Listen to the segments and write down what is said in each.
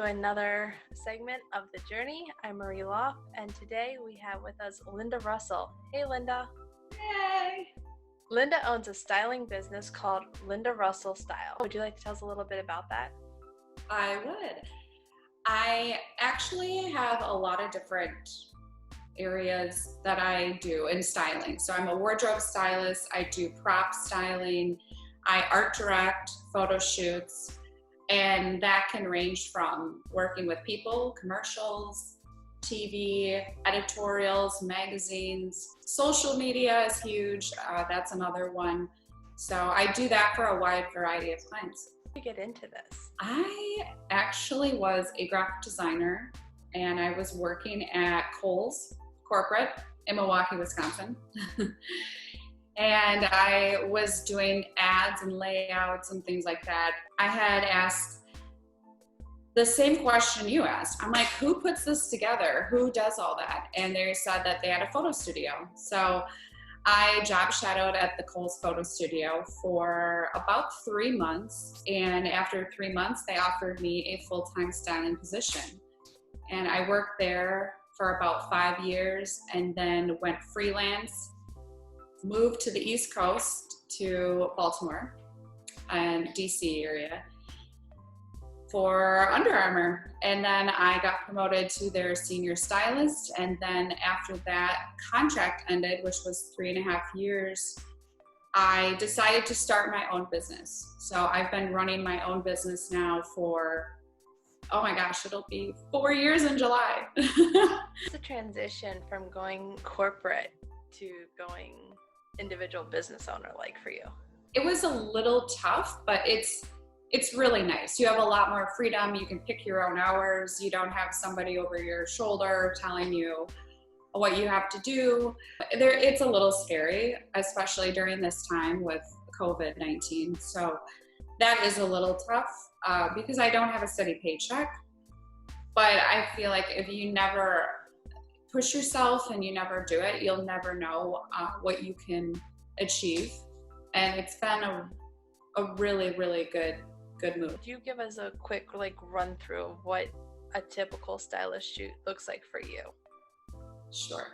to another segment of The Journey. I'm Marie Loff, and today we have with us Linda Russell. Hey, Linda. Hey. Linda owns a styling business called Linda Russell Style. Would you like to tell us a little bit about that? I would. I actually have a lot of different areas that I do in styling. So I'm a wardrobe stylist, I do prop styling, I art direct photo shoots, and that can range from working with people, commercials, TV, editorials, magazines. Social media is huge. That's another one. So I do that for a wide variety of clients. How did you get into this? I actually was a graphic designer, and I was working at Kohl's corporate in Milwaukee, Wisconsin. And I was doing ads and layouts and things like that. I had asked the same question you asked. I'm like, who puts this together? Who does all that? And they said that they had a photo studio. So I job shadowed at the Kohl's photo studio for about 3 months. And after 3 months, they offered me a full-time styling position. And I worked there for about 5 years and then went freelance, moved to the East Coast to Baltimore and DC area for Under Armour. And then I got promoted to their senior stylist. And then after that contract ended, which was 3.5 years, I decided to start my own business. So I've been running my own business now for, oh my gosh, it'll be 4 years in July. What's the transition from going corporate to going individual business owner like for you? It was a little tough, but it's really nice. You have a lot more freedom. You can pick your own hours. You don't have somebody over your shoulder telling you what you have to do. It's a little scary, especially during this time with COVID-19. So that is a little tough because I don't have a steady paycheck. But I feel like if you never push yourself and you never do it, you'll never know what you can achieve. And it's been a really, really good move. Could you give us a quick run through of what a typical stylist shoot looks like for you? Sure.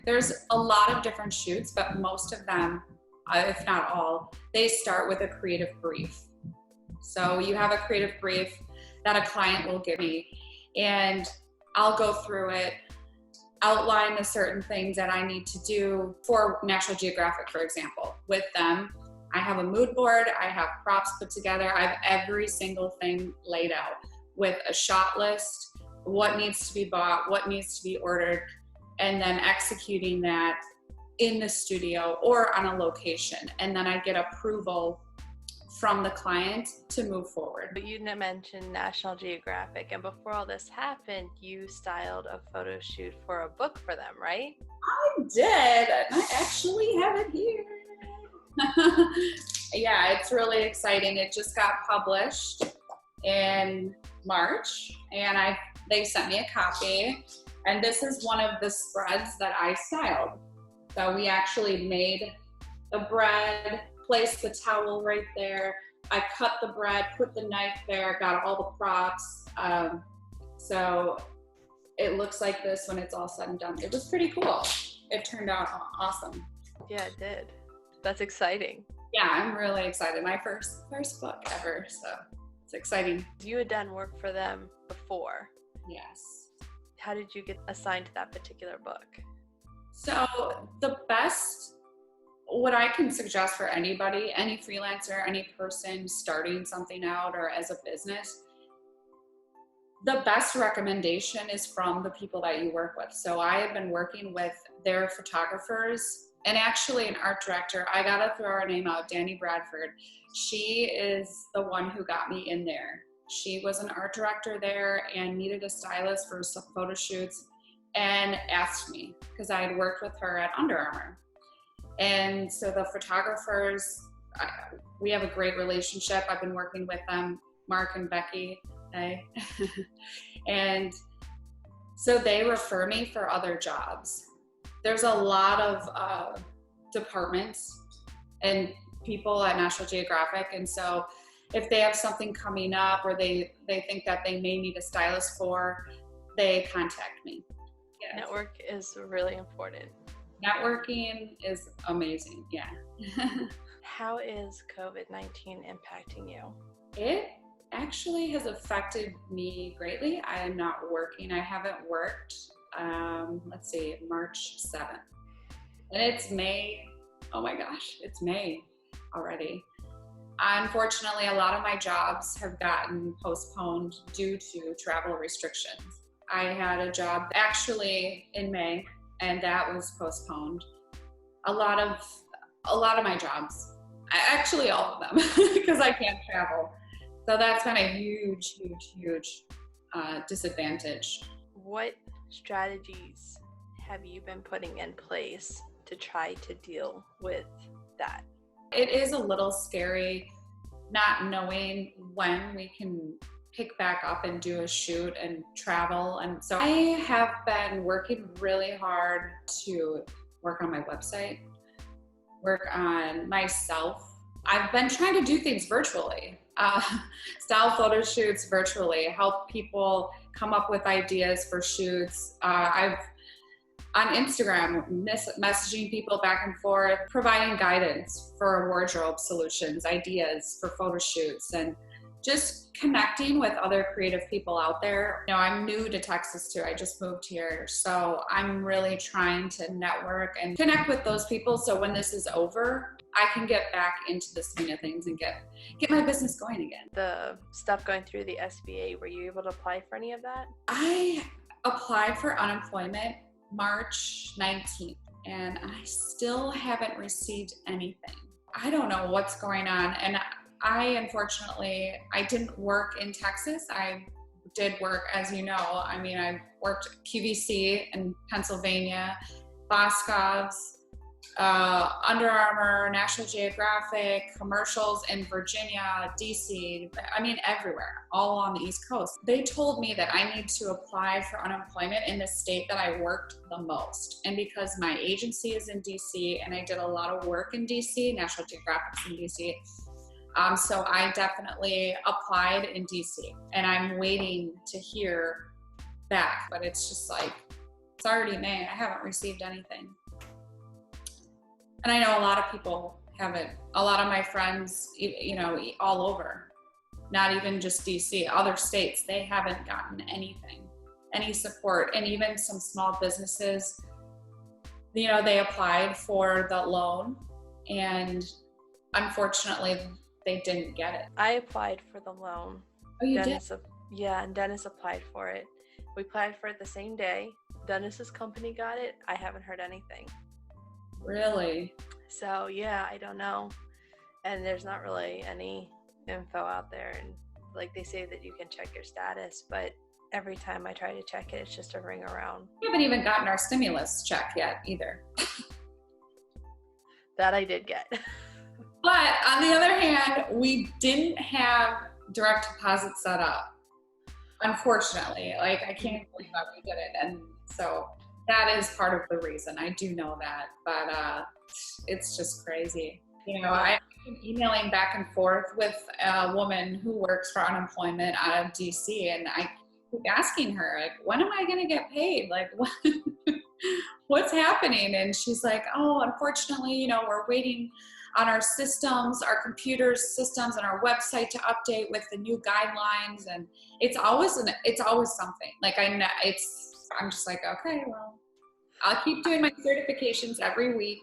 There's a lot of different shoots, but most of them, if not all, they start with a creative brief. So you have a creative brief that a client will give me, and I'll go through it, outline the certain things that I need to do for National Geographic, for example. With them, I have a mood board, I have props put together, I have every single thing laid out with a shot list, what needs to be bought, what needs to be ordered, and then executing that in the studio or on a location. And then I get approval from the client to move forward. But you mentioned National Geographic, and before all this happened, you styled a photo shoot for a book for them, right? I did. I actually have it here. Yeah, it's really exciting. It just got published in March, and they sent me a copy. And this is one of the spreads that I styled. So we actually made the bread, placed the towel right there. I cut the bread, put the knife there, got all the props. So it looks like this when it's all said and done. It was pretty cool. It turned out awesome. Yeah, it did. That's exciting. Yeah, I'm really excited. My first book ever, so it's exciting. You had done work for them before. Yes. How did you get assigned to that particular book? So what I can suggest for anybody, any freelancer, any person starting something out or as a business, the best recommendation is from the people that you work with. So I have been working with their photographers and actually an art director. I gotta throw her name out, Danny Bradford. She is the one who got me in there. She was an art director there and needed a stylist for some photo shoots and asked me because I had worked with her at Under Armour. And so the photographers, we have a great relationship. I've been working with them, Mark and Becky. And so they refer me for other jobs. There's a lot of departments and people at National Geographic, and so if they have something coming up or they think that they may need a stylist for, they contact me. Yes. Network is really important. Networking is amazing. Yeah. How is COVID-19 impacting you? It actually has affected me greatly. I am not working. I haven't worked, let's see, March 7th. And it's May. Oh my gosh, it's May already. Unfortunately, a lot of my jobs have gotten postponed due to travel restrictions. I had a job actually in May, and that was postponed. A lot of my jobs, actually all of them, because I can't travel. So that's been a huge disadvantage. What strategies have you been putting in place to try to deal with that? It is a little scary not knowing when we can pick back up and do a shoot and travel. And so I have been working really hard to work on my website, work on myself. I've been trying to do things virtually, style photo shoots virtually, help people come up with ideas for shoots. I've on Instagram, messaging people back and forth, providing guidance for wardrobe solutions, ideas for photo shoots, and just connecting with other creative people out there. You know, I'm new to Texas too. I just moved here. So I'm really trying to network and connect with those people. So when this is over, I can get back into the swing of things and get my business going again. The stuff going through the SBA, were you able to apply for any of that? I applied for unemployment March 19th, and I still haven't received anything. I don't know what's going on. And unfortunately, I didn't work in Texas. I did work, as you know. I mean, I worked at QVC in Pennsylvania, Boscov's, Under Armour, National Geographic, commercials in Virginia, DC, I mean, everywhere, all on the East Coast. They told me that I need to apply for unemployment in the state that I worked the most. And because my agency is in DC and I did a lot of work in DC, National Geographic's in DC, so I definitely applied in DC, and I'm waiting to hear back, but it's just like, it's already May, I haven't received anything. And I know a lot of people haven't. A lot of my friends, you know, all over, not even just DC, other states, they haven't gotten anything, any support. And even some small businesses, you know, they applied for the loan, and unfortunately, they didn't get it. I applied for the loan. Oh, you Dennis, did? Yeah, and Dennis applied for it. We applied for it the same day. Dennis's company got it. I haven't heard anything. Really? So yeah, I don't know. And there's not really any info out there. And like they say that you can check your status, but every time I try to check it, it's just a ring around. We haven't even gotten our stimulus check yet either. That I did get. But on the other hand, we didn't have direct deposit set up. Unfortunately, like, I can't believe that we did it. And so that is part of the reason. I do know that, but it's just crazy. You know, I've been emailing back and forth with a woman who works for unemployment out of DC, and I keep asking her, like, when am I going to get paid? Like, what's happening? And she's like, oh, unfortunately, you know, we're waiting on our systems, our computer systems, and our website to update with the new guidelines. And it's always something. Like, I'm just like, okay, well, I'll keep doing my certifications every week.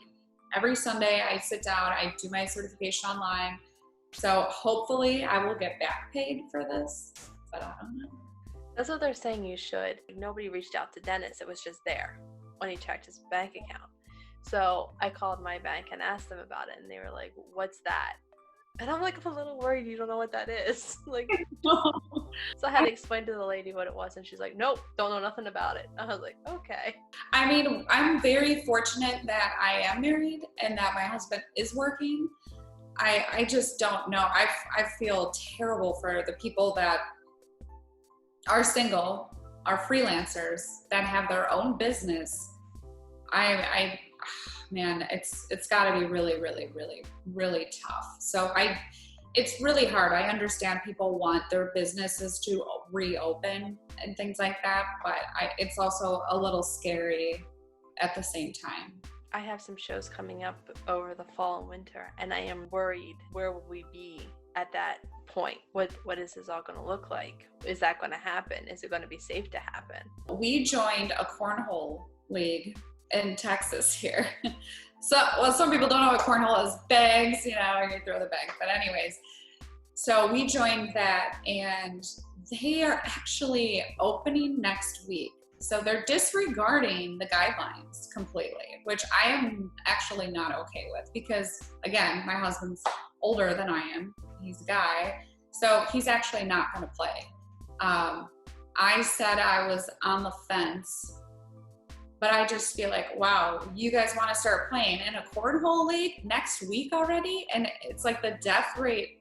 Every Sunday I sit down, I do my certification online. So hopefully I will get back paid for this, but I don't know. That's what they're saying you should. Nobody reached out to Dennis. It was just there when he checked his bank account. So I called my bank and asked them about it, and they were like, what's that? And I'm like, I'm a little worried you don't know what that is. Like, so I had to explain to the lady what it was, and she's like, nope, don't know nothing about it. I was like, okay. I mean, I'm very fortunate that I am married and that my husband is working. I just don't know. I feel terrible for the people that are single, are freelancers, that have their own business. Man, it's got to be really, really, really, really tough. So it's really hard. I understand people want their businesses to reopen and things like that, but it's also a little scary at the same time. I have some shows coming up over the fall and winter, and I am worried, where will we be at that point? What is this all going to look like? Is that going to happen? Is it going to be safe to happen? We joined a cornhole league in Texas here. So, well, some people don't know what cornhole is. Bags, you throw the bag. But anyways, so we joined that, and they are actually opening next week. So they're disregarding the guidelines completely, which I am actually not okay with, because again, my husband's older than I am. He's a guy, so he's actually not going to play. I said I was on the fence, but I just feel like, wow, you guys want to start playing in a cornhole league next week already? And it's like the death rate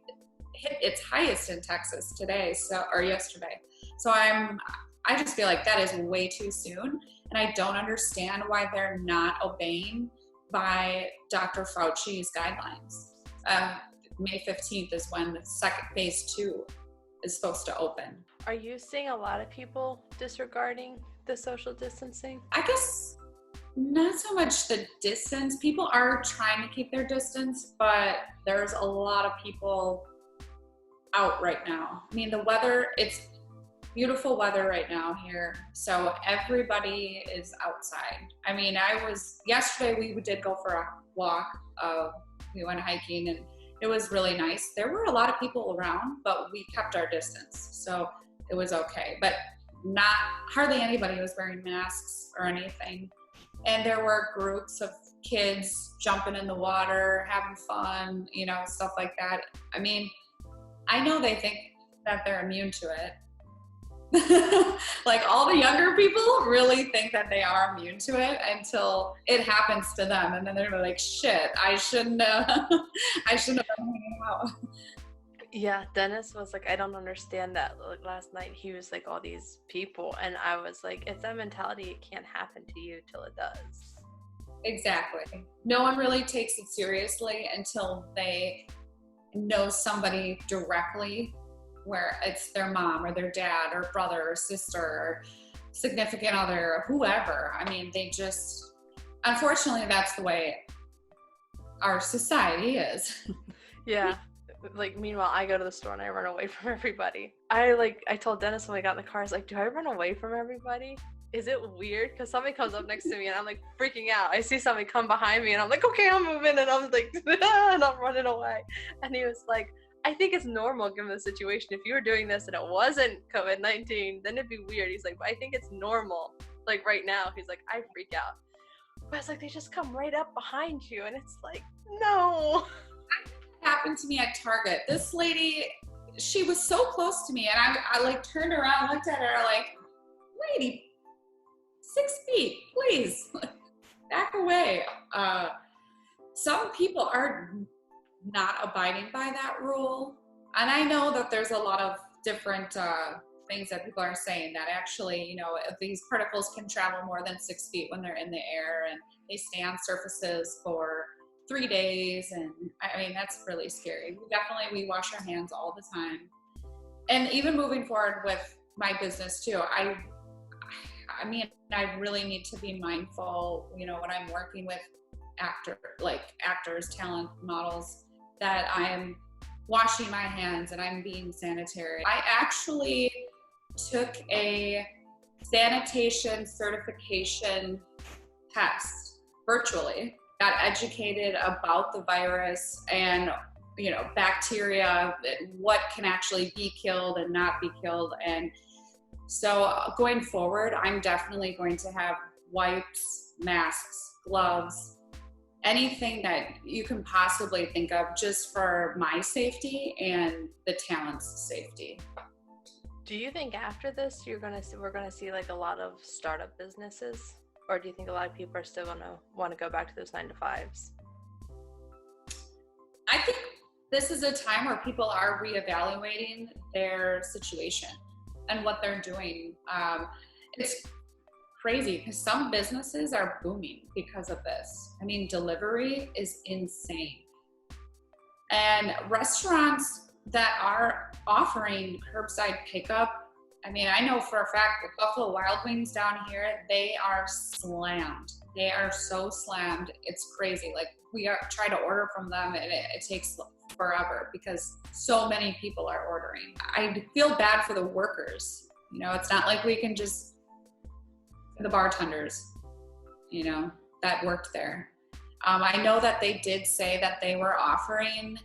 hit its highest in Texas today, or yesterday. So I just feel like that is way too soon, and I don't understand why they're not obeying by Dr. Fauci's guidelines. May 15th is when the second phase 2 is supposed to open. Are you seeing a lot of people disregarding the social distancing? I guess not so much the distance. People are trying to keep their distance, but there's a lot of people out right now. I mean, the weather, it's beautiful weather right now here, so everybody is outside. I mean, yesterday we did go for a walk. We went hiking, and it was really nice. There were a lot of people around, but we kept our distance, so it was okay. But hardly anybody was wearing masks or anything. And there were groups of kids jumping in the water, having fun, stuff like that. I mean, I know they think that they're immune to it. Like, all the younger people really think that they are immune to it until it happens to them, and then they're like, shit, I shouldn't have been hanging out. Yeah, Dennis was like, I don't understand that. Like, last night he was like, all these people, and I was like, it's that mentality, it can't happen to you till it does. Exactly. No one really takes it seriously until they know somebody directly, where it's their mom or their dad or brother or sister or significant other or whoever. I mean, unfortunately, that's the way our society is. Yeah. Like, meanwhile, I go to the store and I run away from everybody. I told Dennis when we got in the car, I was like, do I run away from everybody? Is it weird? Because somebody comes up next to me and I'm like freaking out. I see somebody come behind me and I'm like, okay, I'm moving, and I'm like, and I'm running away. And he was like, I think it's normal given the situation. If you were doing this and it wasn't COVID-19, then it'd be weird. He's like, but I think it's normal. Like, right now, he's like, I freak out. But it's like, they just come right up behind you, and it's like, no. It happened to me at Target. This lady, she was so close to me, and I like turned around, looked at her like, lady, 6 feet, please, back away. Some people are not abiding by that rule, and I know that there's a lot of different things that people are saying, that actually, if these particles can travel more than 6 feet when they're in the air, and they stay on surfaces for 3 days, and I mean, that's really scary. We wash our hands all the time, and even moving forward with my business too, I mean, I really need to be mindful, when I'm working with actors, talent, models, that I am washing my hands and I'm being sanitary. I actually took a sanitation certification test virtually, got educated about the virus and, bacteria, what can actually be killed and not be killed. And so going forward, I'm definitely going to have wipes, masks, gloves, anything that you can possibly think of, just for my safety and the talent's safety. Do you think after this we're gonna see like a lot of startup businesses, or do you think a lot of people are still gonna want to go back to those 9-to-5s? I think this is a time where people are reevaluating their situation and what they're doing. It's crazy because some businesses are booming because of this. I mean, delivery is insane. And restaurants that are offering curbside pickup, I mean, I know for a fact with Buffalo Wild Wings down here, they are slammed. They are so slammed. It's crazy. Like try to order from them and it takes forever because so many people are ordering. I feel bad for the workers. You know, it's not like we can just, the bartenders, you know, that worked there. I know that they did say that they were offering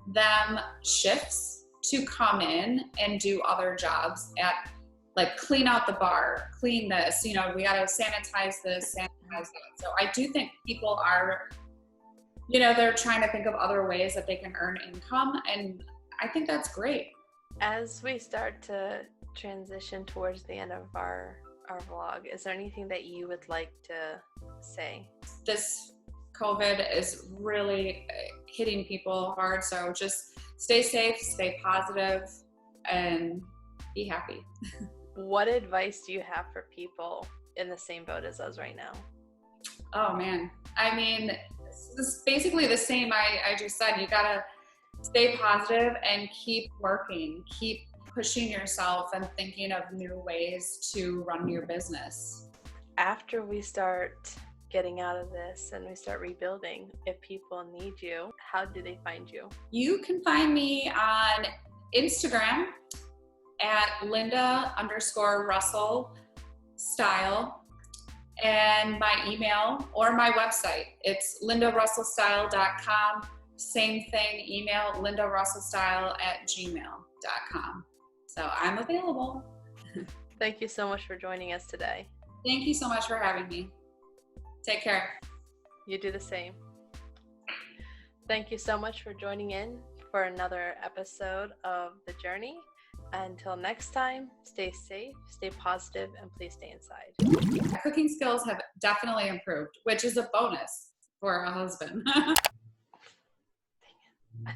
them shifts to come in and do other jobs at, like, clean out the bar, clean this, you know, we got to sanitize this, sanitize that. So I do think people are, you know, they're trying to think of other ways that they can earn income. And I think that's great. As we start to transition towards the end of our vlog, is there anything that you would like to say? This COVID is really hitting people hard. So just stay safe, stay positive, and be happy. What advice do you have for people in the same boat as us right now? Oh man. I mean, it's basically the same I just said. You gotta stay positive and keep working, keep pushing yourself and thinking of new ways to run your business. After we start getting out of this and we start rebuilding, if people need you, how do they find you? You can find me on Instagram at Linda_Russell Style, and my email or my website. It's lindarussellstyle.com. Same thing, email lindarussellstyle@gmail.com. So I'm available. Thank you so much for joining us today. Thank you so much for having me. Take care. You do the same. Thank you so much for joining in for another episode of The Journey. Until next time, stay safe, stay positive, and please stay inside. Cooking skills have definitely improved, which is a bonus for a husband. Dang it.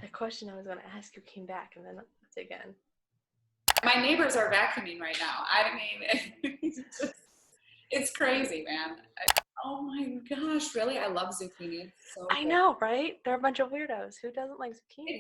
The question I was going to ask you came back, and then it's again. My neighbors are vacuuming right now. I mean, it's crazy, man. Oh my gosh, really? I love zucchini. So I know, right? They're a bunch of weirdos. Who doesn't like zucchini?